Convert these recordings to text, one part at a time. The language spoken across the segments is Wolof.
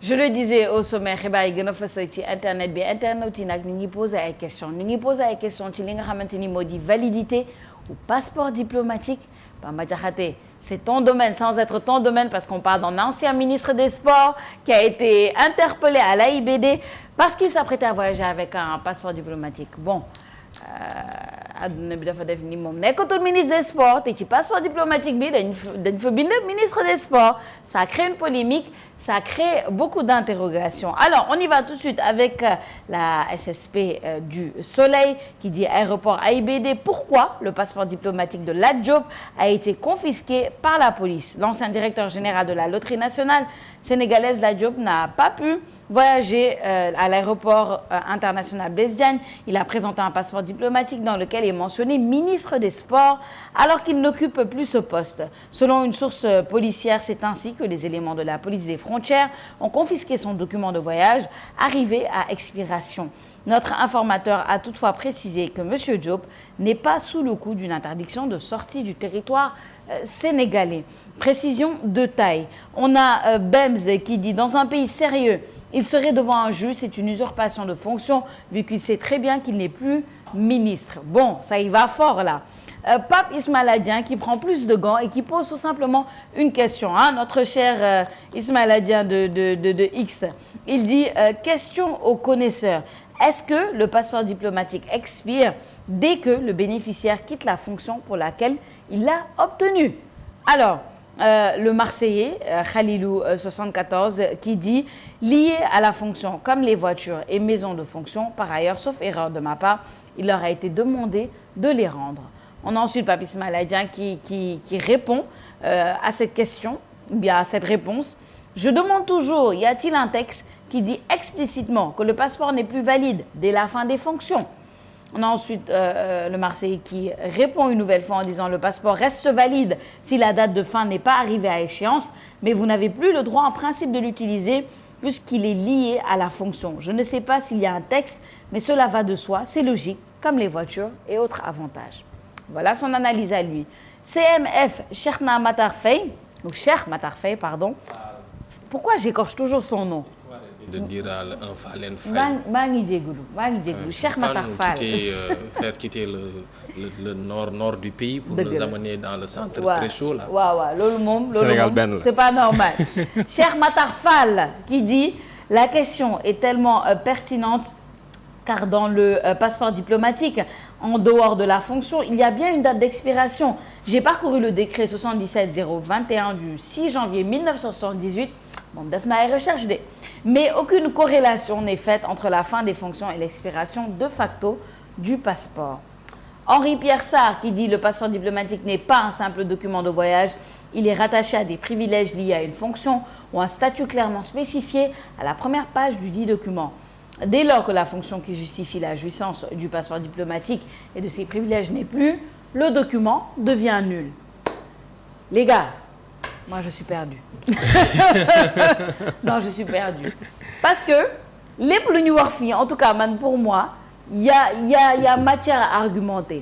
Je le disais au sommet xibaar yi gën a fës ci internet bi internet yi nag ñu ngi posé ay questions ci li nga xamante ni moo di validité ou passeport diplomatique. Bamba Diakhaté, c'est ton domaine sans être ton domaine parce qu'on parle d'un ancien ministre des Sports qui a été interpellé à l'AIBD parce qu'il s'apprêtait à voyager avec un passeport diplomatique. Bon, adduna bi dafa def ni moom nekkatul ministre des Sports te ci passeport diplomatique bi dañ fa bind ministre des Sports. Ça crée une polémique, ça crée beaucoup d'interrogations. Alors, on y va tout de suite avec la SSP du Soleil qui dit aéroport AIBD. Pourquoi le passeport diplomatique de Lat Diop a été confisqué par la police? L'ancien directeur général de la loterie nationale sénégalaise, Lat Diop, n'a pas pu voyager à l'aéroport international Blaise Diagne. Il a présenté un passeport diplomatique dans lequel est mentionné ministre des Sports alors qu'il n'occupe plus ce poste. Selon une source policière, c'est ainsi que les éléments de la police des frontières ont confisqué son document de voyage arrivé à expiration. Notre informateur a toutefois précisé que M. Diop n'est pas sous le coup d'une interdiction de sortie du territoire sénégalais. Précision de taille. On a Bems qui dit dans un pays sérieux, il serait devant un juge, c'est une usurpation de fonction vu qu'il sait très bien qu'il n'est plus ministre. Bon, ça y va fort là. Pape Ismaïla Dieng qui prend plus de gants et qui pose tout simplement une question. Hein? Notre cher Ismaïla Dieng de X, il dit question aux connaisseurs. Est-ce que le passeport diplomatique expire dès que le bénéficiaire quitte la fonction pour laquelle il l'a obtenu? Alors, le Marseillais, Khalilou 74, qui dit « Lié à la fonction, comme les voitures et maisons de fonction, par ailleurs, sauf erreur de ma part, il leur a été demandé de les rendre. » On a ensuite Pape Ismaïla Dieng qui répond à cette question, bien à cette réponse. « Je demande toujours, y a-t-il un texte qui dit explicitement que le passeport n'est plus valide dès la fin des fonctions ?» On a ensuite le Marseillais qui répond une nouvelle fois en disant « Le passeport reste valide si la date de fin n'est pas arrivée à échéance, mais vous n'avez plus le droit en principe de l'utiliser puisqu'il est lié à la fonction. Je ne sais pas s'il y a un texte, mais cela va de soi, c'est logique, comme les voitures et autres avantages. » Voilà son analyse à lui. CMF, Cheikh Matar Faye, ou Cheikh Matar Faye, pardon. Pourquoi j'écorche toujours son nom? De dire un Falen Faye. maa ngi jégalu Cheikh Matar Fall. Faire quitter le nord du pays pour nous amener dans le centre très chaud là. waaw loolu moom c'est pas normal. Cheikh Matar Fall qui dit la question est tellement pertinente car dans le passeport diplomatique, en dehors de la fonction, il y a bien une date d'expiration. J'ai parcouru le décret 77-021 du 6 janvier 1978. Bon, def na ay recherche de. Mais aucune corrélation n'est faite entre la fin des fonctions et l'expiration de facto du passeport. Henri-Pierre Sarr qui dit le passeport diplomatique n'est pas un simple document de voyage, il est rattaché à des privilèges liés à une fonction ou un statut clairement spécifié à la première page du dit document. Dès lors que la fonction qui justifie la jouissance du passeport diplomatique et de ses privilèges n'est plus, le document devient nul. Les gars, moi je suis perdue. Non, je suis perdue. Parce que lépp lu ñu wax fii, en tout cas man pour moi, il y a matière à argumenter.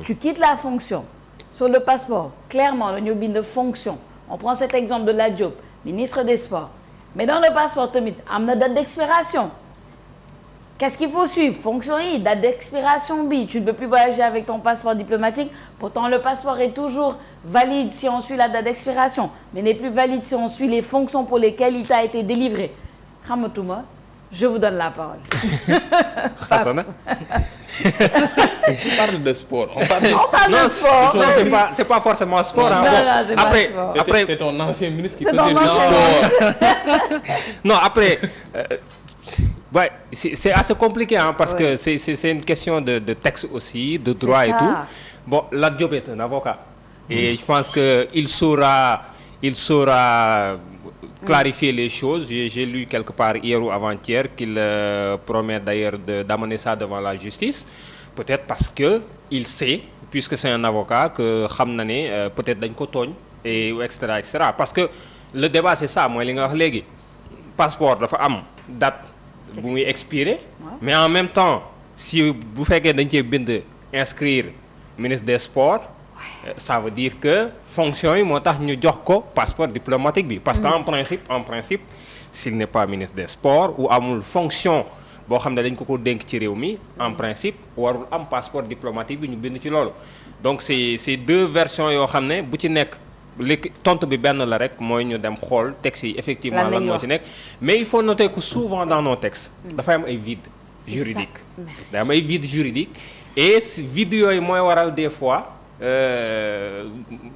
Tu quittes la fonction. Sur le passeport, clairement, le ñu bind fonction. On prend cet exemple de Lat Diop, ministre des Sports. Mais dans le passeport tamit am na date d'expiration. Qu'est-ce qu'il faut suivre? Fonction yi, date d'expiration bi. Tu ne peux plus voyager avec ton passeport diplomatique. Pourtant, le passeport est toujours valide si on suit la date d'expiration, mais n'est plus valide si on suit les fonctions pour lesquelles il t'a été délivré. Xamatuma, je vous donne la parole. Hassana. On parle de sport. On parle de sport. Non, c'est pas forcément sport. Non, c'est pas sport. Après, c'est ton ancien ministre qui faisait du sport. Non, après... Ouais, c'est assez compliqué hein, parce que c'est une question de texte aussi, de droit et tout. Bon, Lat Diop est un avocat. Et je pense qu'il saura clarifier les choses. J'ai lu quelque part hier ou avant-hier qu'il promet d'ailleurs d'amener ça devant la justice. Peut-être parce qu'il sait, puisque c'est un avocat, que xam na ne peut-être dañ ko tooñ et etc. Parce que le débat c'est ça mooy li nga wax léegi passeport dafa am date bu muy expirer mais en même temps si bu fekkee dañ cee bind inscrire ministre des Sports ça veut dire que fonction yi moo tax ñu jox ko passeport diplomatique bi parce que en principe s'il n'est pas ministre des sports ou amul fonction boo xam ne dañ ko dénk ci réew mi en principe warul am passeport diplomatique bi ñu bind ci loolu donc c'est deux versions yoo xam ne bu ci nekk léegi tontu bi benn la rek mooy ñu dem xool textes yi effectivement lan moo ci nekk mais il faut noter que souvent dans nos textes dafay am ay vides juridiques day am ay vides juridiques et vide yooyu mooy waral des fois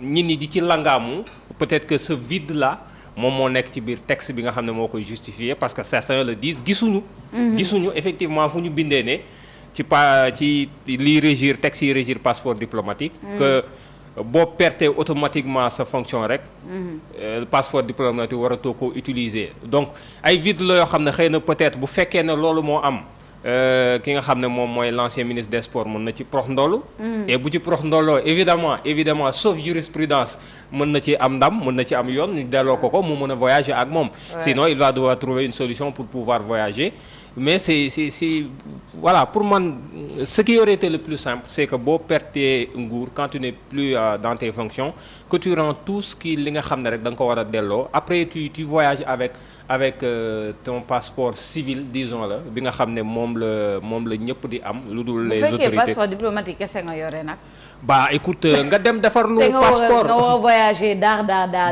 nit ñi di ci langaamu peut-être que ce vide là moom moo nekk ci biir texte bi nga xam ne moo koy justifier parce que certains le disent gisuñu effectivement fu ñu bindee ne ci liy régir texte yi régir passeport diplomatique que boo pertee automatiquement sa fonction rek passeport diplomatique waratoo koo utiliser donc ay vide la yoo xam ne xëy na peut-être bu fekkee ne loolu moo am ki nga xam ne moom mooy l'ancien ministre des sports mën na ci prox ndolu et bu ci prox ndoloo évidemment sauf jurisprudence mën na ci am ndam mën na ci am yoon ñu delloo ko mu mën a voyager ak moom sinon il va devoir trouver une solution pour pouvoir voyager mais c'est voilà pour man ce qui aurait été le plus simple c'est que boo pertee nguur quand tu n'es plus dans tes fonctions que tu rends tout ce qui li nga xam ne rek da nga ko war a delloo après tu voyages avec ton passeport civil disons-le bi nga xam ne moom la ñëpp di am lu dul les autorités. bu fekkee passeport diplomatique kese nga yore nag. Bah écoute nga dem defar lu passeport nga war a voyager daar.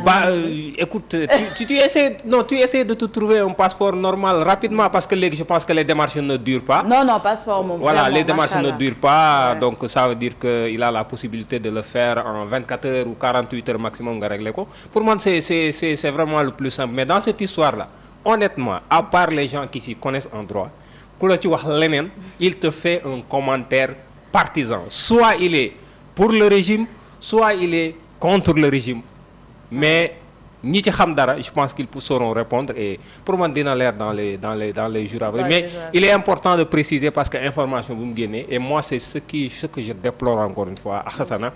Bah écoute tu essaies de te trouver un passeport normal rapidement parce que léegi je pense que les démarches ne durent pas. Non passeport moom. Voilà les démarches ne durent pas donc ça veut dire que il a la possibilité de le faire en 24 heures ou 48 heures maximum nga régler ko pour moi c'est vraiment le plus simple mais dans cette histoire là honnêtement à part les gens qui s'y connaissent en droit ku la ci wax leneen il te fait un commentaire partisan soit il est pour le régime soit il est contre le régime mais ñi ci xam dara je pense qu'ils sauront répondre et pour man dina leer dans les jours à venir mais il est important de préciser parce que information bu mu génnee et moi c'est ce que je déplore encore une fois Hassana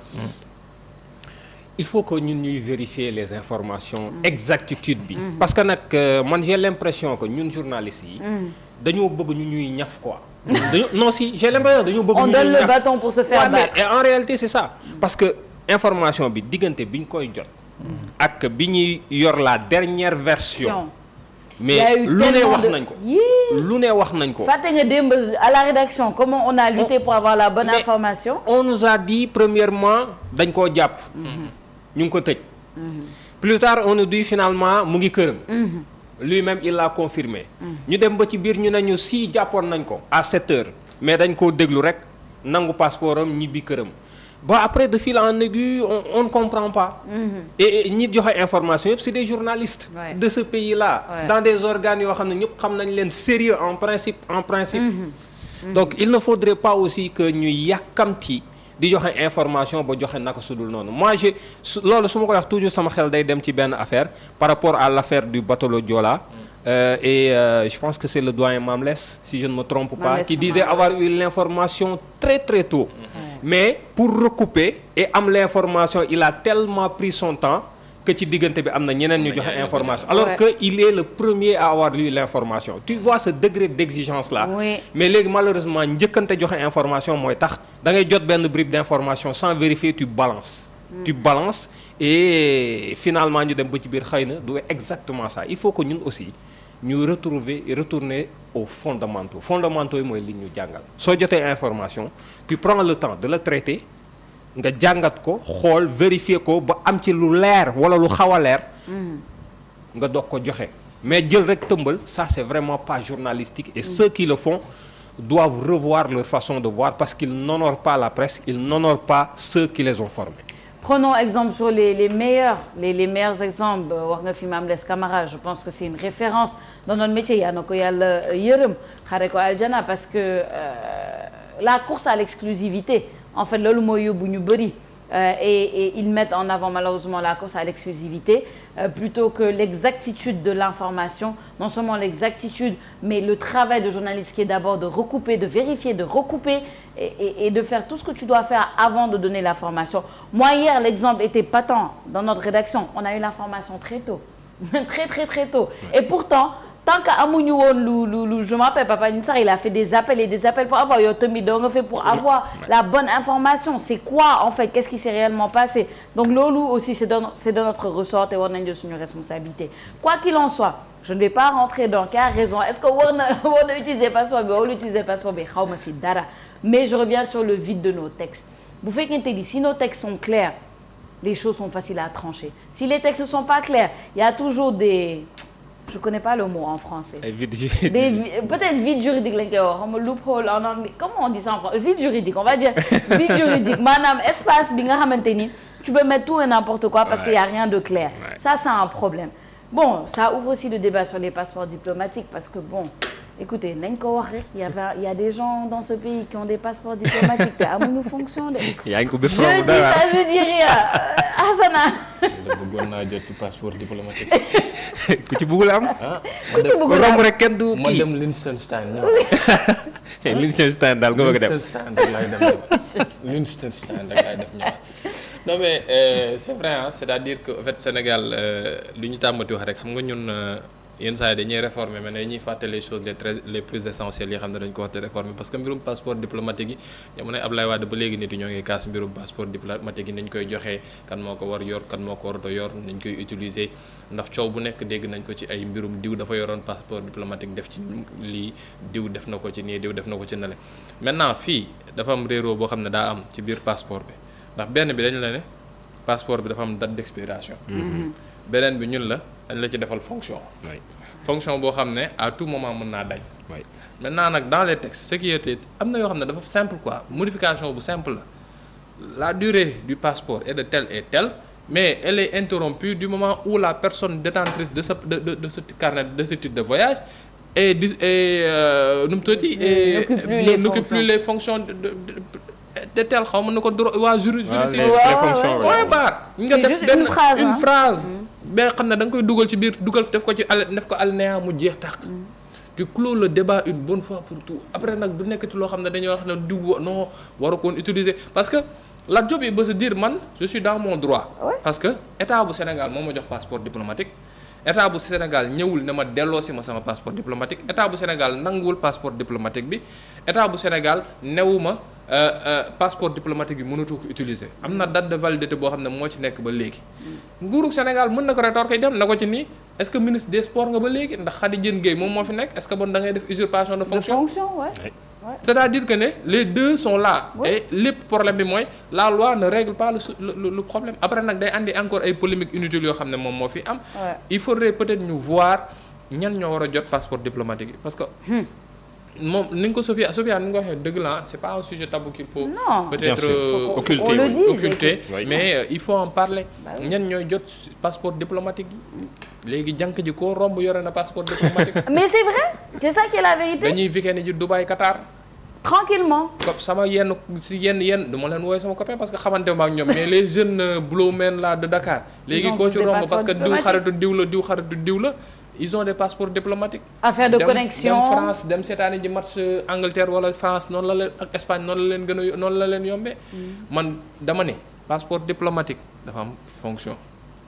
il faut que ñun ñuy vérifier les informations exactitude bi parce que nag man j'ai l'impression que ñun journalistes yi dañoo bëgg ñu ñuy ñaf quoi non si j'ai l'impression dañoo bëgg ñu ñuy ñaf on donne le bâton pour se faire battre et en réalité c'est ça parce que information bi diggante bi ñu koy jot ak bi ñuy yor la dernière version mais lu ne wax nañ ko fàtte nga démb à la rédaction comment on a lutté pour avoir la bonne information on nous a dit premièrement dañ koo jàpp ñu ngi ko tëj plus tard on nous dit finalement mu ngi këram lui-même il l'a confirmé ñu dem ba ci biir ñu nañu si jàppoon nañ ko à 7 heures mais dañ koo déglu rek nangu passeport am ñibbi këram ba après de fil en aiguille on ne comprend pas et ñi joxe information yëpp c'est des journalistes de ce pays-là dans des organes yoo xam ne ñëpp xam nañ leen sérieux en principe donc il ne faudrait pas aussi que ñu yàkkamti di joxe information ba joxe naka sudul noonu moi loolu su ma koy wax toujours sama xel day dem ci benn affaire par rapport à l'affaire du bateau Joola je pense que c'est le doyen Mamles si je ne me trompe pas qui disait avoir eu l'information très très tôt mais pour recouper et am l'information il a tellement pris son temps que ci diggante bi am na ñeneen ñu joxe information alors que il est le premier à avoir lu l'information tu vois ce degré d'exigence là mais léegi malheureusement njëkkante joxe information mooy tax da ngay jot benn bribe d'information sans vérifier tu balances et finalement ñu dem ba ci biir xëy na du exactement ça il faut que ñun aussi ñu retourner aux fondamentaux yi mooy li ñu jàngal soo jotee information tu prends le temps de la traiter nga jàngat ko xool vérifier ko ba am ci lu leer wala lu xaw a leer nga doog ko joxe mais jël rek tëmbal ça c'est vraiment pas journalistique et ceux qui le font doivent revoir leur façon de voir parce qu'ils n'honorent pas la presse ils n'honorent pas ceux qui les ont formés. Prenons exemple sur les meilleurs exemples wax nga fi Mame Less Camara je pense que c'est une référence dans notre métier yaa na ko yàlla yërëm xare ko aljana parce que la course à l'exclusivité en fait loolu mooy yóbbu ñu bëri et ils mettent en avant malheureusement la course à l'exclusivité plutôt que l'exactitude de l'information non seulement l'exactitude mais le travail de journaliste qui est d'abord de recouper de vérifier de recouper et de faire tout ce que tu dois faire avant de donner l'information moi hier l'exemple était patent dans notre rédaction on a eu l'information très tôt très tôt et pourtant tant que amuñu woon lu je m'appelle Papa Ninsar il a fait des appels et des appels pour avoir yow tamit doo nga fait pour avoir la bonne information c'est quoi en fait qu'est-ce qui s'est réellement passé donc loolu aussi c'est de notre ressort te war nañ jël suñu responsabilité quoi qu'il en soit je ne vais pas rentrer dans qui a raison est-ce que war na utiliser passeport bi wala utiliser passeport bi xaw ma si dara mais je reviens sur le vide de nos textes bu fekkente ni si nos textes sont clairs les choses sont faciles à trancher si les textes ne sont pas clairs il y a toujours des je connais pas le mot en français. Peut-être vide juridique lañ koy wax xam nga loophole en anglais comment on dit ça en français vide juridique on va dire vide juridique maanaam espace bi nga xamante ni tu peux mettre tout et n'importe quoi parce qu'il y a rien de clair. Ça c'est un problème. Bon ça ouvre aussi le débat sur les passeports diplomatiques parce que bon écoutez nañ ko wax rek il y a des gens dans ce pays qui ont des passeports diplomatiques te amuñu fonction de. yaa ngi ko bés foofu dara je dis rien Hassana. bëggoon naa jot ci passeport diplomatique. ku ci bëggul am. ku ci bëggul am romb rek kenn du kii ma dem Liechtenstein ñëw. Liechtenstein daal nga bëgg a dem. Liechtenstein rek laay dem Liechtenstein rek laay def ñëwaat. non mais c'est vrai hein c'est-à-dire que en fait Sénégal lu ñu tàmmati wax rek xam nga ñun. yenn saa yi dañuy réformer mais dañuy fàtte les choses les plus essentielles yi xam ne dañ ko war a réformer parce que mbirum passeport diplomatique yi jamonoy Ablaye Wade ba léegi nit ñoo ngi kaas mbirum passeport diplomatique yi nañ koy joxee kan moo ko war yor kan moo ko war a yor nañ koy utiliser ndax coow bu nekk dégg nañ ko ci ay mbirum diw dafa yoroon passeport diplomatique def ci lii diw def na ko ci nii diw def na ko ci nale maintenant fii dafa am réeroo boo xam ne daa am ci biir passeport bi ndax benn bi dañ la ne passeport bi dafa am date d'expiration beneen bi ñun la dañ la ci defal fonction fonction boo xam ne à tout moment mën naa dañ maintenant nag dans les textes ce qui était am na yoo xam ne dafa simple quoi modification bu simple la durée du passeport est de telle et telle mais elle est interrompue du moment où la personne détentrice de ce carnet de ce titre de voyage et nu mu tuddati n'occupe plus les fonctions de tel xaw ma na ko waa juridiction point barre nga def benn une phrase ba xam ne da nga koy dugal ci biir dugal def ko ci def ko alinéa mu jeex tàq tu clôt le débat une bonne fois pour tout après nag du nekkati loo xam ne dañoo wax ne diw non waru koon utiliser parce que la job yi ba se dire man je suis dans mon droit parce que état bu Sénégal moo ma jox passeport diplomatique état bu Sénégal ñëwul ne ma delloo si ma sama passeport diplomatique état bu Sénégal nanguwul passeport diplomatique bi état bu Sénégal newuma passeport diplomatique bi mënatoo ko utiliser am na date de validité boo xam ne moo ci nekk ba léegi nguurug Sénégal mën na ko rétorquer dem na ko ci nii est-ce que ministre des sports nga ba léegi ndax Khady Diène Gaye moom moo fi nekk est-ce que bon da ngay def usurpation de fonction c'est-à-dire que ne les deux sont là et lépp problème bi mooy la loi ne règle pas le problème après nag day andi encore ay polémiques inutiles yoo xam ne moom moo fi am il faudrait peut-être ñu voir ñan ñoo war a jot passeport diplomatique yi parce que moom ni nga ko Sophia ni nga ko waxee dëgg la c'est pas un sujet tabou qu'il faut peut-être occulter mais il faut en parler ñan ñooy jot passeport diplomatique yi léegi jànk ji koo romb yore na passeport diplomatique mais c'est vrai c'est ça qui est la vérité dañuy week-end ji Dubaï Qatar tranquillement comme sama yenn du ma leen wooye sama copain parce que xamante ma ak ñoom mais les jeunes blowmen là de Dakar léegi koo ci romb parce que diw xaritu diw la ils ont des passeports diplomatiques. affaire de connexion dem France dem seetaani ji match Angleterre wala France noonu la leen ak Espagne noonu la leen yombee. man dama ne passeport diplomatique dafa am fonction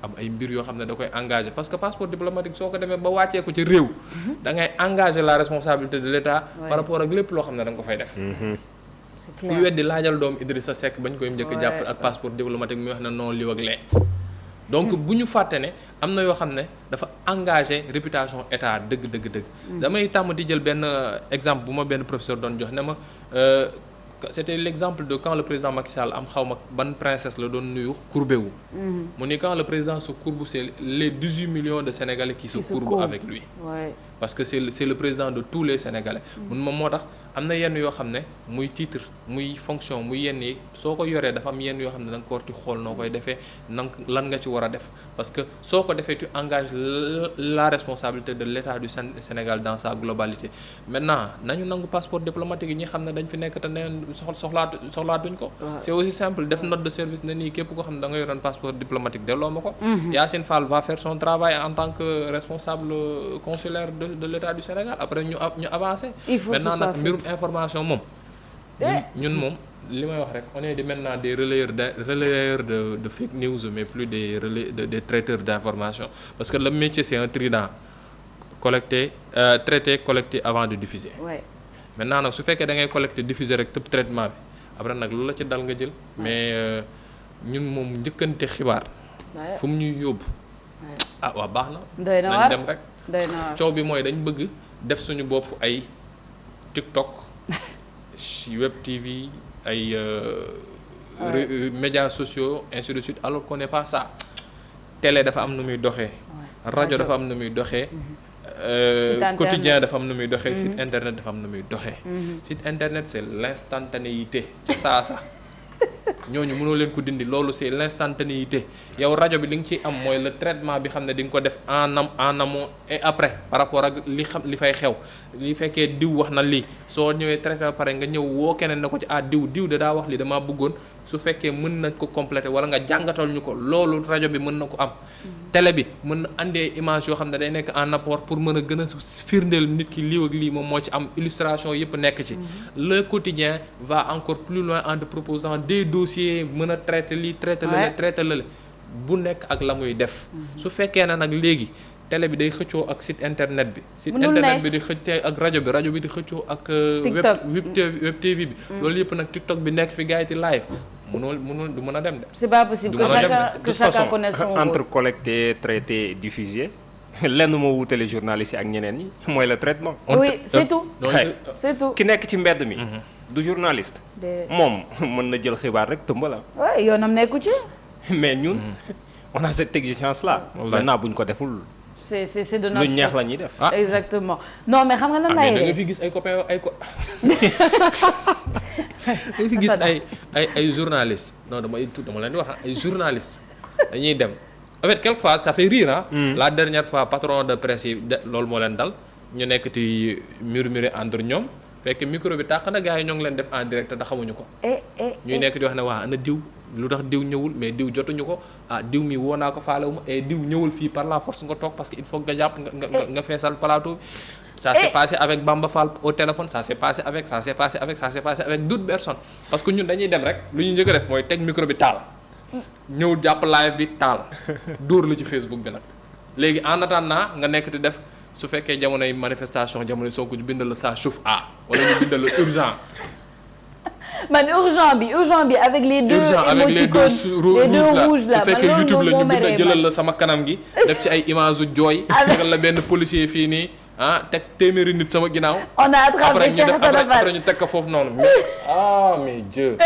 am ay mbir yoo xam ne da koy engagé parce que passeport diplomatique soo ko demee ba wàccee ko ci réew. da ngay engagé la responsabilité de l'État. par rapport ak lépp loo xam ne da nga ko fay def. c'est clair ku weddi laajal doom Idrissa Seck bañ koy njëkk jàpp ak passeport diplomatique mi wax ne non lii ak lee. donc bu ñu fàtte ne am na yoo xam ne dafa engagé réputation état dëgg. damay tàmm di jël benn exemple bu ma benn professeur doon jox ne ma c'était l'exemple de quand le président Macky Sall am xaw ma ban princesse la doon nuyu courbé wu. mu ni quand le président se courbe c'est les 18 millions de Sénégalais qui se courbent avec lui. parce que c'est le président de tous les Sénégalais. mun moom moo tax am na yenn yoo xam ne muy titre muy fonction muy yenn yi soo ko yoree dafa am yenn yoo xam ne da nga ko war di xool noo koy defee lan nga ci war a def parce que soo ko defee tu engages la responsabilité de l'État du Sénégal dans sa globalité maintenant nañu nangu passeport diplomatique yi ñi xam ne dañ fi nekk te neen soxlaatuñ ko. c'est aussi simple def note de service ne nii képp koo xam ne da nga yoroon passeport diplomatique delloo ma ko. Yacine Fall va faire son travail en tant que responsable consulaire de l'État du Sénégal après ñu avancer. maintenant nag mbirum information moom ñun moom li may wax rek on est maintenant des relayeurs de fake news mais plus des des traiteurs d'information parce que le métier c'est un trident traiter collecter avant de diffuser. maintenant nag su fekkee da ngay collecter diffuser rek tëb traitement bi après nag loolu la ci dal nga jël mais ñun moom njëkkante xibaar fu mu ñuy yóbbu waaw baax na nañ dem rek doy na waar. coow bi mooy dañ bëgg def suñu bopp ay TikTok web TV ay médias sociaux ainsi de suite alors qu'on n'est pas ça. Télé dafa am nu muy doxee. rajo dafa am nu muy doxee. quotidien dafa am nu muy doxee. site internet dafa am nu muy doxee. site internet c'est l'instantanéité ca saa sax ñooñu mënoo leen ko dindi loolu c'est l'instantanéité yow rajo bi li nga ciy am mooy le traitement bi xam ne di nga ko def en amont et après par rapport ak li fay xew li fekkee diw wax na lii soo ñëwee traité ba pare nga ñëw woo keneen na ko ci diw da daa wax lii damaa bëggoon su fekkee mën nañ ko compléter wala nga jàngatal ñu ko loolu rajo bi mën na ko am. télé bi mën na andee image yoo xam ne day nekk en apport pour mën a gën a firndeel nit ki lii ak lii moom moo ci am illustration yëpp nekk ci. Le quotidien va encore plus loin en te proposant des dossiers mën a traiter lii traiter lële bu nekk ak la muy def. su fekkee ne nag léegi télé bi day xëccoo ak site internet bi. site internet bi di xëccoo ak rajo bi di xëccoo ak. web TV bi. loolu yëpp nag TikTok bi nekk fi gars yi di live. mënul du mën a dem de. c'est pas possible que chacun connaisse son rôle. entre collecter traiter diffuser lenn moo wutale journalistes yi ak ñeneen ñi mooy le traitement. oui c'est tout. c'est tout ki nekk ci mbedd mi. du journaliste. moom mën na jël xibaar rek tëmba la. oui yoonam nekku ci. mais ñun on a cette exigence là. maintenant buñ ko deful. c'est de notre lu ñeex la ñuy def. exactement non mais xam nga nan lay da nga fi gis ay copains da nga fi gis ay journalistes non dama leen di wax ay journalistes dañuy dem en fait quelquefois ça fait rire la dernière fois patron de presse yi loolu moo leen dal ñu nekk ci murmurer entre ñoom fekk micro bi tàq na gars yi ñoo ngi leen def en direct te xamuñu ko. ñuy nekk di wax ne waa ana diw lu tax diw ñëwul mais diw jotuñu ko diw mi woo naa ko faalewu ma et diw ñëwul fii par la force nga toog parce que il faut nga jàpp nga feesal plateau bi. ça s'est passé avec Bamba Fall au téléphone ça s'est passé avec d'autres personnes parce que ñun dañuy dem rek lu ñu njëkk a def mooy teg micro bi taal ñëw jàpp live bi taal dóor la ci Facebook bi nag léegi en attendant nga nekk di def su fekkee jamonoy manifestation jamonoy Sonko ñu bindal la ça chauffe wala ñu bindal la urgent. man urgent bi avec les deux rouges là su fekkee YouTube la ñu bind jëlal la sama kanam gi def ci ay image u jooy tegal la benn policier fii nii teg téeméeri nit sama ginnaaw on a attrapé Cheikh Assane Fall après ñu teg ko foofu noonu mais Dieu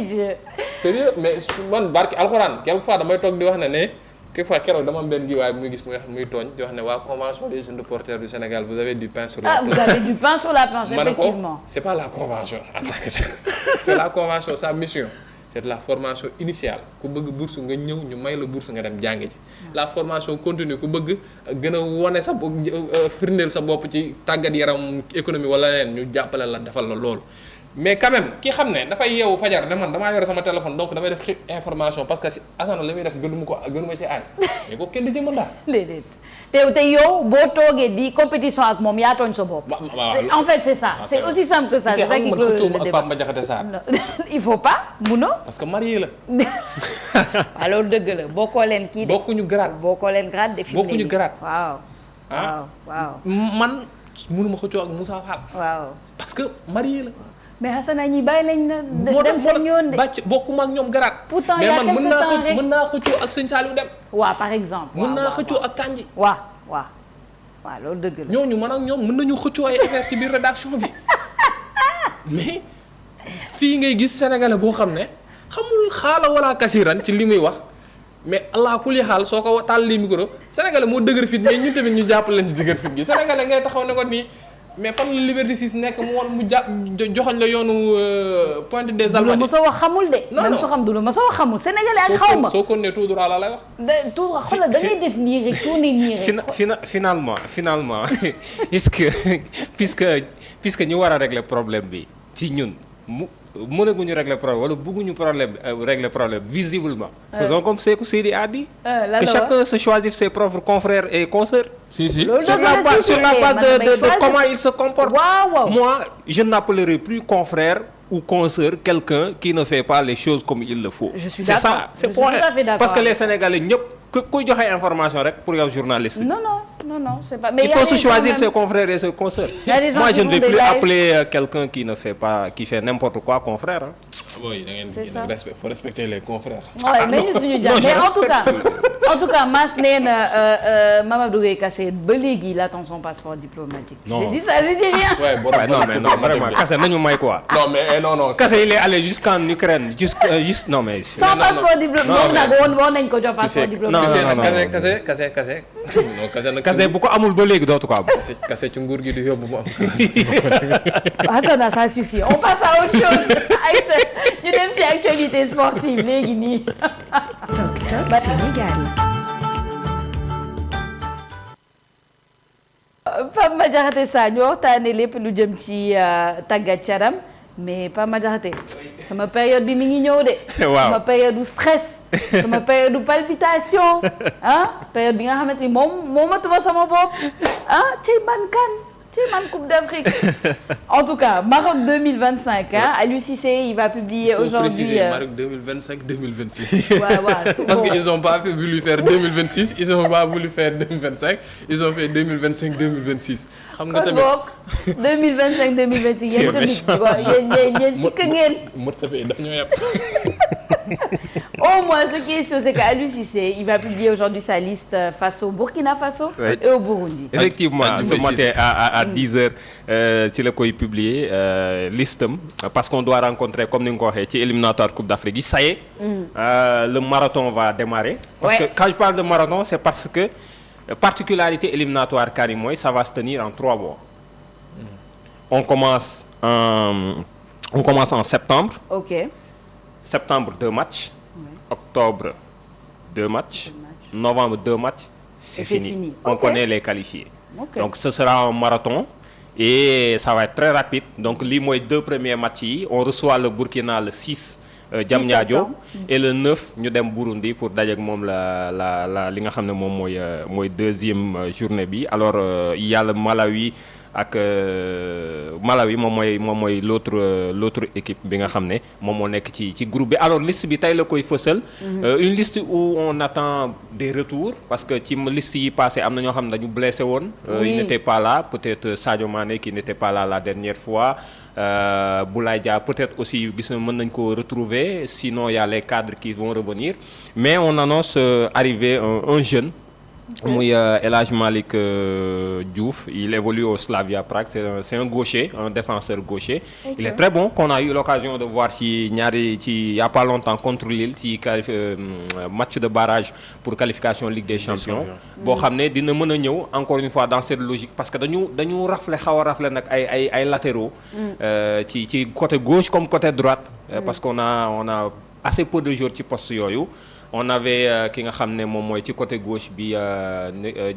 Dieu sérieux mais man barki alxuraan quelquefois damay toog di wax ne quelquefois keroog dama am benn gi waaye muy gis muy tooñ di wax ne waa convention des jeunes reporters du Sénégal vous avez du pain sur la planche. vous avez du pain sur la planche effectivement. c'est pas la convention en tant que telle c'est la convention sa mission c'est de la formation initiale ku bëgg bourse nga ñëw ñu may la bourse nga dem jàng ji. la formation continue ku bëgg gën a wone sa bopp firndeel sa bopp ci tàggat yaram économie wala leneen ñu jàppale la defal la loolu. mais quand même ki xam ne dafay yeewu fajar ne man damaa yore sama téléphone donc damay def information parce que si Assane li muy def gënuma ci aay mais ko kenn du ci mën daal. déedéet te yow boo toogee di compétition ak moom yaa tooñ sa bopp. en fait c'est ça c'est aussi simple que ça. c'est ça qui clôt le débat Pape Madiakhaté Sarr il faut pas munoo. parce que marié la. alors dëgg la bokkoo leen kii de. bokkuñu grade bokkuñu grade. waaw. man mënuma xëccoo ak Moussa Fall. waaw parce que marié la. mais Hassana ñi bàyyi lañ na dem seen yoon de. bàcc bokkuma ak ñoom garaat. pourtant y a quelque temps rek mën naa xëccoo ak sëñ Saliou Dem. waaw par exemple. mën naa xëccoo ak Kandji. waaw loolu dëgg la. ñooñu man ak ñoom mën nañu xëccoo ay affaire ci biir rédaction bi mais fii ngay gis sénégalais boo xam ne xamul xaala wala kasiran ci li muy wax mais allah kulli xaal soo ko taal lii micro sénégalais moo dëgër fit mais ñun tamit ñu jàpp leen ci dëgër fit gi sénégalais ngay taxaw ne ko nii. mais fan la Liberté 6 nekk mu woon mu joxoñ la yoonu Pointe des Almadies. du la mos a wax xamul de. non même soo xam du la mos a wax xamul sénégalais ak xaw ma. soo ko nee tout droit la lay wax. tout droit xoolal da ngay def nii rek tourné nii rek. finalement est-ce que puisque ñu war a régler problème bi ci ñun mënaguñu régler problème wala bëgguñu régler problème visiblement. faisons comme Sékou Seydi a dit. que chacun se choisisse ses propres confrères et consoeurs. si sur la base de comment il se comporte. Wow. Moi je n'appellerai plus confrère ou consoeur quelqu'un qui ne fait pas les choses comme il le faut. Je suis c'est d'accord. ça c'est point parce que les Sénégalais ñëpp kuy joxe information rek pour yow journaliste. non c'est pas. Mais il faut se choisir ses confrères et ses consoeurs. Moi je ne vais plus appeler quelqu'un qui fait n'importe quoi confrère. oui da ngeen faut respecter les confrères. mais ñu suñu jàmm mais en tout cas En tout cas Mass nee na Mamadou Gueye Kassé ba léegi il attend son passeport diplomatique. Non. J'ai dit ça, je dis rien. Ouais, bon, non mais non vraiment Kassé nañu may quoi. non mais non. Kassé il est allé jusqu'en Ukraine juste non mais. Sans passeport diplomatique moom nag woon nañ ko jox passeport diplomatique. non Kassé bu ko amul ba léegi dootu ko am. Kassé ci nguur gi du yóbbu mu am. Hassana ça suffit on passe à autre chose. Aïcha ñu dem ci actualité sportive léegi nii. TikTok Sénégal. Pape Madiakhaté Sarr ñu waxtaanee lépp lu jëm ci tàggat yaram mais Pape Madiakhaté sama période bi mi ngi ñëw de. waaw sama période du stress. sama période du palpitation ah période bi nga xamante ni moom matuma sama bopp ah ci man kan. ci man Coupe d'Afrique. En tout cas Maroc 2025 hein, Aliou Cissé il va publier aujourd'hui Maroc 2025-2026. waaw Parce qu'ils ont pas voulu faire 2026 ils ont pas voulu faire 2025 ils ont fait 2025-2026. xam nga tamit kon boog 2025-2026 yéen tamit yéen sikk ngeen. mot sa daf ñoo yàpp. Au moins ce qui est sûr c'est que Aliou Cissé il va publier aujourd'hui sa liste face au Burkina Faso et au Burundi. Effectivement ce matin à 10h ci la koy publier listam parce qu'on doit rencontrer comme ni nga ko waxee ci éliminatoire Coupe d'Afrique yi ça y est le marathon va démarrer parce que quand je parle de marathon c'est parce que particularité éliminatoire Karim mooy ça va se tenir en 3 mois. On commence en septembre. OK. Septembre 2 matchs, octobre 2 matchs, novembre 2 matchs, c'est fini. On connaît les qualifiés. Okay. Donc ce sera un marathon et ça va être très rapide. Donc lii mooy 2 premiers matchs yi on reçoit le Burkina le 6 Diamniadio et le 9 ñu dem Burundi pour dajeek moom la li nga xam ne moom mooy deuxième journée bi. Alors il y a le Malawi ak Malawi moom mooy l'autre équipe bi nga xam ne moom moo nekk ci groupe bi. Alors liste bi tey la koy fësal. Une liste où on attend des retours parce que ci liste yi passé am na ñoo xam ne dañu blessé woon. Ils n'étaient pas là peut-être Sadio Mané qui n'était pas là la dernière fois. Boulaye Dia peut-être aussi gis na mën nañ ko retrouver sinon il y a les cadres qui vont revenir mais on annonce arriver un jeune. muy El Hadj Malick Diouf il évolue au Slavia Prague c'est un gaucher un défenseur gaucher. Okay. Il est très bon qu'on a eu l'occasion de voir ci il y a pas longtemps contre Lille ci match de barrage pour qualification Ligue des Champions. boo xam ne dina mën a ñëw encore une fois dans cette logique parce que dañu xaw a rafle nag ay latéraux. ci côté gauche comme côté droite. Parce qu'on a assez peu de joueurs ci poste yooyu. On avait ki nga xam ne moom mooy ci côté gauche bi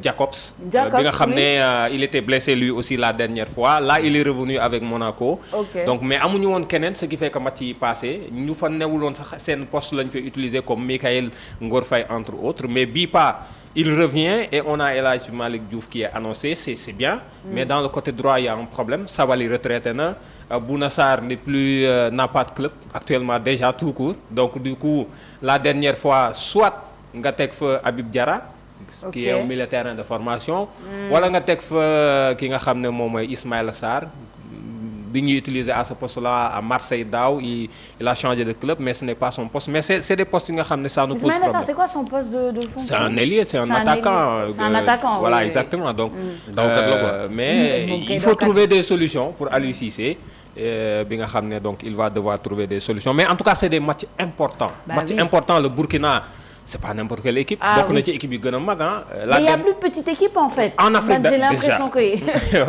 Jacobs bi nga xam ne il était blessé lui aussi la dernière fois là il est revenu avec Monaco. Okay. Donc mais amuñu woon keneen ce qui fait que match yi passé ñu fa newuloon sax seen poste lañ fa utiliser comme Mikayil Ngor Faye entre autres mais bii pas il revient et on a El Hadj Malick Diouf qui est annoncé c'est bien. Mais dans le côté droit il y a un problème Sabaly retraité na. Bouna Sarr n'a pas de club actuellement déjà tout court donc du coup la dernière fois soit nga teg fa Habib Diarra. Qui est un milieu de terrain de formation. wala nga teg fa ki nga xam ne moom mooy Ismaïla Sarr. bi ñuy utiliser à ce poste-là à Marseille daaw il a changé de club mais ce n'est pas son poste mais c'est des postes yi nga xam ne ça nous pose problème. C'est quoi son poste de fonction? C'est un ailier, c'est un attaquant. C'est un attaquant. Voilà, oui. Exactement. Donc, mais il faut trouver des solutions pour Aliou Cissé. Bi nga xam ne donc il va devoir trouver des solutions mais en tout cas c'est des matchs importants. Importants le Burkina. C'est pas n'importe quelle équipe. Bokk na ci équipe yi gën a mag mais il y a plus de petites équipes en fait. En Afrique j'ai l'impression que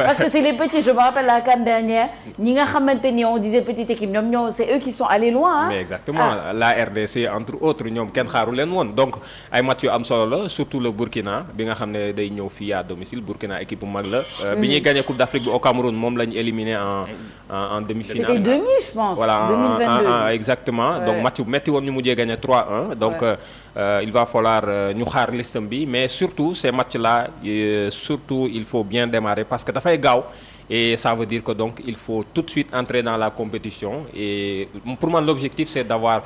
parce que c'est les petits. Je me rappelle la CAN dernière ñi nga xamante ni on disait petite équipe ñoom c'est eux qui sont allés loin. Mais exactement la RDC entre autres ñoom kenn xaaru leen woon donc ay match yu am solo la surtout le Burkina bi nga xam ne day ñëw fii à domicile Burkina équipe bu mag la. Bi ñuy gagné Coupe d'Afrique bi au Cameroun moom la ñu éliminé en demi-finale. C'était demi je pense. Voilà 2022. Exactement donc match bu metti woon ñu mujjee gagné 3-1 donc. Il va falloir ñu xaar listam bi mais surtout ces matchs-là surtout il faut bien démarrer parce que dafay gaaw et ça veut dire que donc il faut tout de suite entrer dans la compétition et pour moi l'objectif c'est d'avoir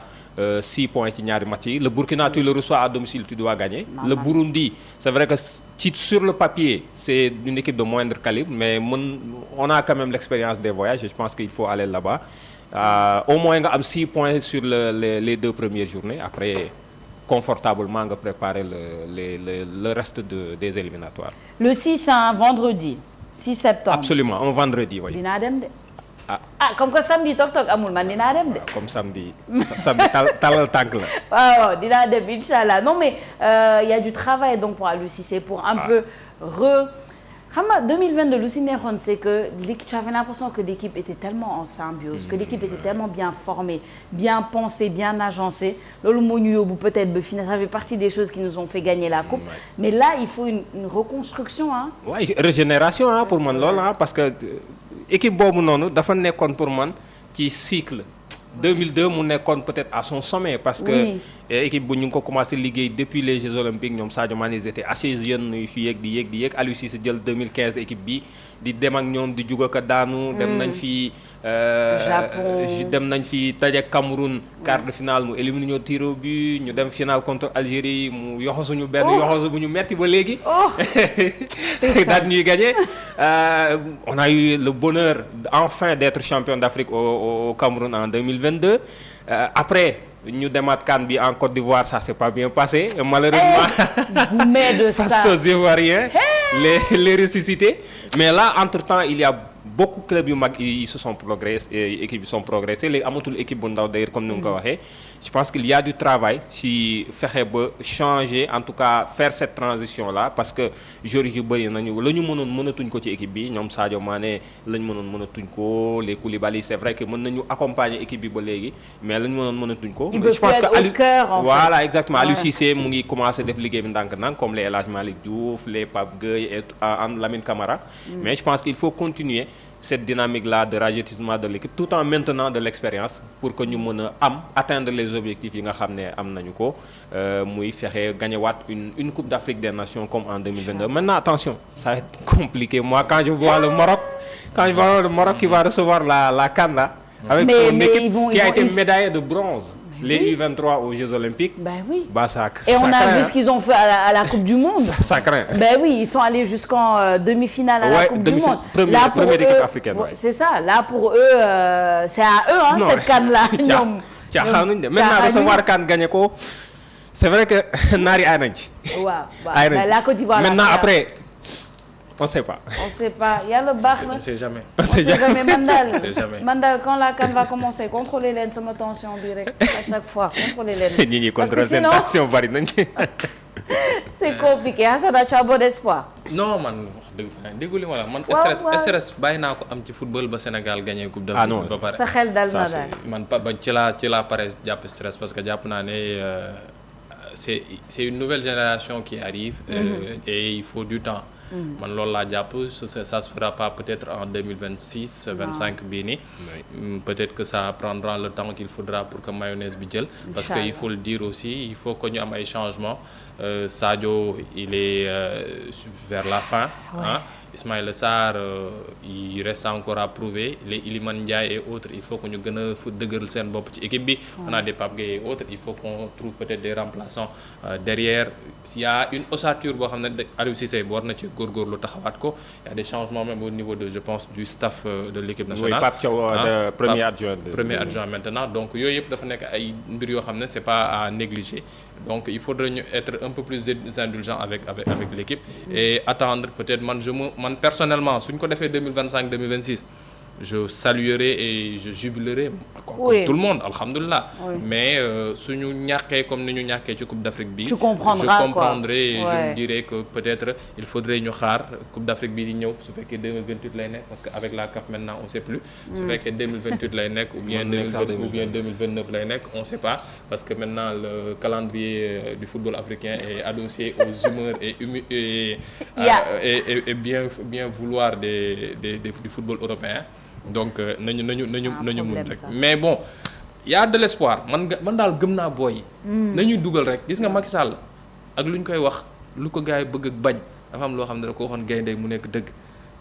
6 points ci ñaari match yi le Burkina tu le reçois à domicile tu dois gagner. Le Burundi c'est vrai que sur le papier c'est une équipe de moindre calibre mais on a quand même l'expérience des voyages et je pense qu'il faut aller là-bas au moins nga am 6 points sur les 2 premières journées après. confortablement nga préparer le reste des éliminatoires. Le 6 c'est un vendredi 6 septembre. Absolument un vendredi oui. dinaa dem de. Comme que samedi toog amul man dinaa dem de. Comme samedi talal tànk la. waaw dinaa dem inchallah non mais y a du travail donc pour Aliou Cissé pour un peu xam nga 2022 lu si neexoon c'est que tu avais l'impression que l'équipe était tellement en symbiose que l'équipe était tellement bien formée bien pensée bien agencée loolu moo ñu yóbbu peut-être ba final ça fait partie des choses qui nous ont fait gagner la coupe mais là il faut une reconstruction ouais régénération pour man loolu parce que équipe boobu noonu dafa nekkoon pour man ci cycle 2002 mu nekkoon peut-être à son sommet parce que équipe bu ñu ngi ko commencé liggéey depuis les Jeux Olympiques ñoom Sadio Mané ils étaient assez jeunes yu fi yéeg di yéeg Aliou Cissé jël 2015 équipe bi di dem ak ñoom di jug ak daanu dem nañ fi Japon dem nañ fi taje Cameroun quart de finale mu éliminé ñu tir au but ñu dem finale contre Algérie mu yoxosuñu benn yoxosu bu ñu metti ba léegi daal ñuy gagné on a eu le bonheur enfin d'être champion d'Afrique au Cameroun en 2022 après ñu demaat CAN bi en Côte d'Ivoire ça s'est pas bien passé malheureusement face aux Ivoiriens les ressuscités mais là entre-temps il y a beaucoup de clubs yu mag ils se sont progressé équipes yi sont progressé léegi amatul équipe bu ndaw d'ailleurs comme ni nga ko waxee je pense qu'il y a du travail si fexe ba changer en tout cas faire cette transition là parce que joueurs yu bëri nañu la ñu mënoon mënatuñ ko ci équipe bi ñoom Sadio Mané la ñu mënoon mënatuñ ko les Koulibaly c'est vrai que mën nañu accompagner équipe bi ba léegi mais la ñu mënoon mënatuñ ko je pense que Aliou voilà exactement Aliou Cissé mu ngi commencer def liggéey bi ndànk-ndànk comme les El Hadj Malick Diouf les Pape Gueye et Lamine Camara mais je pense qu'il faut continuer cette dynamique-là de rajeunissement de l'équipe tout en maintenant de l'expérience pour que ñu mën a atteindre les objectifs yi nga xam ne am nañu ko muy fexe gagner waat une Coupe d'Afrique des Nations comme en 2022 maintenant attention ça va être compliqué moi quand je vois le Maroc qui va recevoir la CAN là avec son équipe qui a été médaillée de bronze les U23 aux Jeux Olympiques. Ben oui. Ça et on a vu ce qu'ils ont fait à la Coupe du Monde. Ça craint. Ben oui, ils sont allés jusqu'en demi-finale à la Coupe du Monde. Première équipe africaine. C'est ça. Là pour eux, c'est à eux cette CAN-là. Maintenant recevoir CAN gagné ko. C'est vrai que naari ay nañ ci. waaw la Côte d'Ivoire. Maintenant après. On sait pas. Yàlla baax na. On sait jamais. On sait jamais man daal quand la CAN va commencer contrôler leen sama tension bi rek à chaque fois contrôler leen. ñi contrôler seen tension bari nañ ci. c'est compliqué Hassana tu as bon espoir. non man wax dëgg fa déggu li ma la man. stress bàyyi naa ko am ci football ba Sénégal gagné coupe d'Afrique ba pare. sa xel dal na daal man ba ci laa pare jàpp stress parce que jàpp naa ne c'est une nouvelle génération qui arrive. Et il faut du temps. man loolu laa jàpp ça se fera pas peut-être en 2026 25 bii nii peut-être que ça prendra le temps qu'il faudra pour que mayonnaise bi jël parce que il faut le dire aussi il faut que ñu am ay changements Sadio il est vers la fin Ismaïla Sarr il reste encore à prouver les Iliman Ndiaye et autres il faut que ñu gën a dëgëral seen bopp ci équipe bi on a des Pape Gueye et autres il faut qu'on trouve peut-être des remplaçants derrière il y a une ossature boo xam ne Aliou Cissé war na ci góorgóorlu taxawaat ko il y a des changements même au niveau de je pense du staff de l'équipe nationale. oui Pape Thiaw premier adjoint maintenant donc yooyu yëpp dafa nekk ay mbir yoo xam ne c'est pas à négliger donc il faudrait ñu être un peu plus indulgent avec l'équipe et attendre peut-être man personnellement suñ ko defee 2025 2026 je saluerai et je jubilerai comme tout le monde alhamdoulilah mais suñu ñàkkee comme ni ñu ñàkkee ci Coupe d'Afrique bi je comprendrai et je me dirai que peut-être il faudrait ñu xaar Coupe d'Afrique bi di ñëw su fekkee 2028 lay nekk parce que avec la CAF maintenant on sait plus su fekkee 2028 lay nekk ou bien 2029 lay nekk on sait pas parce que maintenant le calendrier du football africain est adossé aux humeurs et bien vouloir du football européen donc nañu mun rek mais bon y a de l'espoir man daal gëm naa booy nañuy dugal rek gis nga Macky Sall ak lu ñu koy wax lu ko gars yi bëgg ak bañ dafa am loo xam ne da ko waxoon gaynde mu nekk dëgg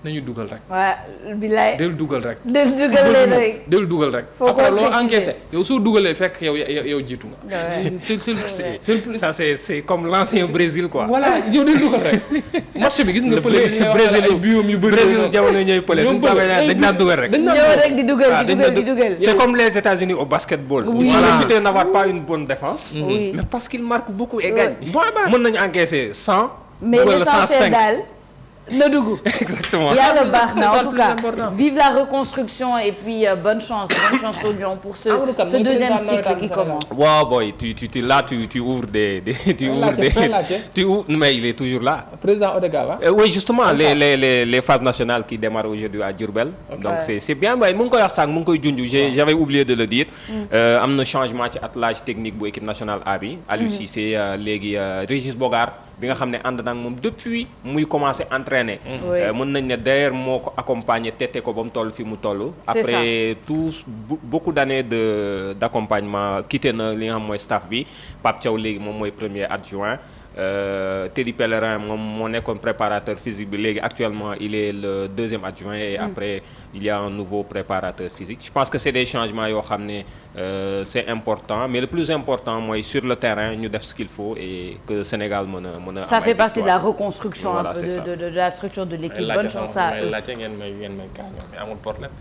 nañu dugal rek. waaw bilaay. del dugal rek. del dugal leen rek. del dugal rek. Faut après loo concrétiser. encaissé yow soo dugalee fekk yow jiitu nga. c'est le plus. Ça c'est comme l'ancien Brésil quoi. voilà yow del dugal rek. match bi gis nga pële yi nga wax ay biom yu bëri. Brésil jamono ñooy pële ñoom suñu dañ naan dugal rek. ñëw rek di dugal di dugal di dugal. C'est comme les États-Unis au basketball. Oui. Ils sont Voilà. réputés n'avoir pas une bonne défense. Oui. Mais parce qu'ils marquent beaucoup et gagnent. Mën nañu encaisser 100. mais wala l'essentiel 105. daal na dugg. Exactement. yàlla baax c'est na ça en le tout plus cas important. vive la reconstruction et puis bonne chance au Lion pour ce Amadou Kane mooy deuxième président cycle qui nawetaan commence. Wow boy, tu ouvres tu ouvres tu ouvres mais il est toujours là. président Odegawa. Oui justement les phases nationales qui démarrent aujourd'hui à Diourbel. Donc c'est bien waaye mu ngi koy wax sànq mu ngi koy junj j'avais oublié de le dire. am na changement ci attelage technique bu équipe nationale A bi. Aliou Cissé léegi Régis Bogart bi nga xam ne ànd na ak moom depuis muy commencé entraîner. mën nañ ne d'ailleurs moo ko accompagner tete ko ba mu toll fi mu toll. après beaucoup d'années d'accompagnement quitté na li nga xam mooy staff bi Pape Thiaw léegi moom mooy premier adjoint. Teddy Pellerin moom moo nekkoon préparateur physique bi léegi actuellement il est le deuxième adjoint et après il y a un nouveau préparateur physique je pense que c'est des changements yoo xam ne c'est important mais le plus important mooy sur le terrain ñu def ce qu'il faut et que Sénégal mën a ça fait partie de la reconstruction voilà, un peu c'est ça. de la structure de l'équipe bonne chance à eux. laajte ngeen may kaañoo mais amul problème.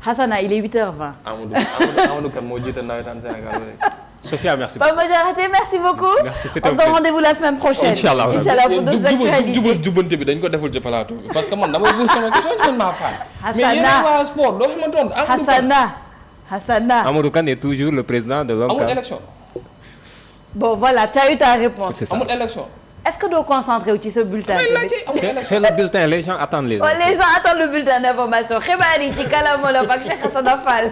Hassana il est 8h20. Amadou Kane moo jiite nawetaan Sénégal Sophia merci beaucoup. Papa Diakhaté merci beaucoup. Merci, c'était on se donne rendez-vous la semaine prochaine. Inch'Allah. Pour d'autres actualités. jubante bi dañ ko deful ci plateau bi parce que man damay buur sama question man maa faal. mais Hassana yéen waa sport doo ma tontu. Hassana Amadou Kane est toujours le président de l'ONCAV. amul élection. bon voilà tu as eu ta réponse. C'est ça. amul élection. est-ce que doo concentré wu ci sa bulletin. C'est le bulletin les gens attendent les les gens attendent le bulletin d'information xibaar yi ci kàllaama la ak Cheikh Hassana Fall.